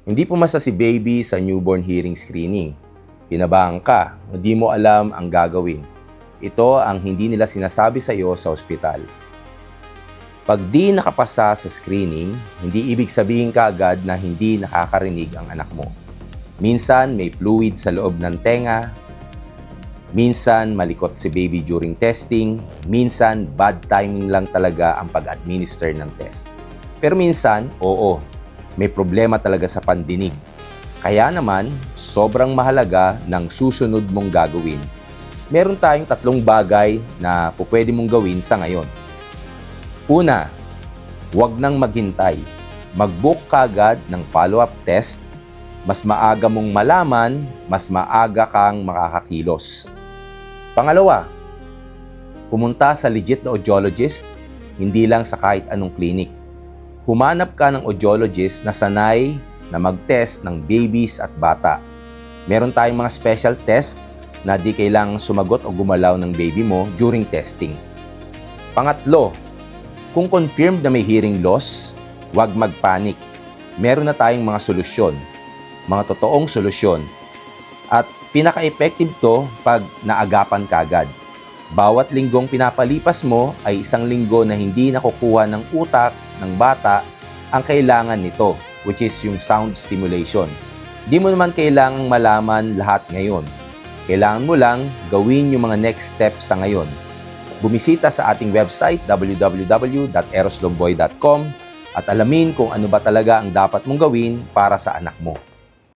Hindi pumasa si baby sa newborn hearing screening. Kinabahan ka, hindi mo alam ang gagawin. Ito ang hindi nila sinasabi sa iyo sa ospital. Pag di nakapasa sa screening, hindi ibig sabihin kaagad na hindi nakakarinig ang anak mo. Minsan may fluid sa loob ng tenga, minsan malikot si baby during testing, minsan bad timing lang talaga ang pag-administer ng test. Pero minsan, oo, may problema talaga sa pandinig. Kaya naman, sobrang mahalaga ng susunod mong gagawin. Meron tayong 3 bagay na pwede mong gawin sa ngayon. Una, huwag nang maghintay. Mag-book kagad ng follow-up test. Mas maaga mong malaman, mas maaga kang makakakilos. Pangalawa, pumunta sa legit na audiologist, hindi lang sa kahit anong clinic. Humanap ka ng audiologist na sanay na mag-test ng babies at bata. Meron tayong mga special test na di kailangang sumagot o gumalaw ng baby mo during testing. Pangatlo, kung confirmed na may hearing loss, huwag magpanik. Meron na tayong mga solusyon, mga totoong solusyon. At pinaka-effective to pag naagapan kagad. Bawat linggong pinapalipas mo ay 1 linggo na hindi nakukuha ng utak ng bata ang kailangan nito, which is yung sound stimulation. Di mo naman kailangang malaman lahat ngayon. Kailangan mo lang gawin yung mga next steps sa ngayon. Bumisita sa ating website www.eroslomboy.com at alamin kung ano ba talaga ang dapat mong gawin para sa anak mo.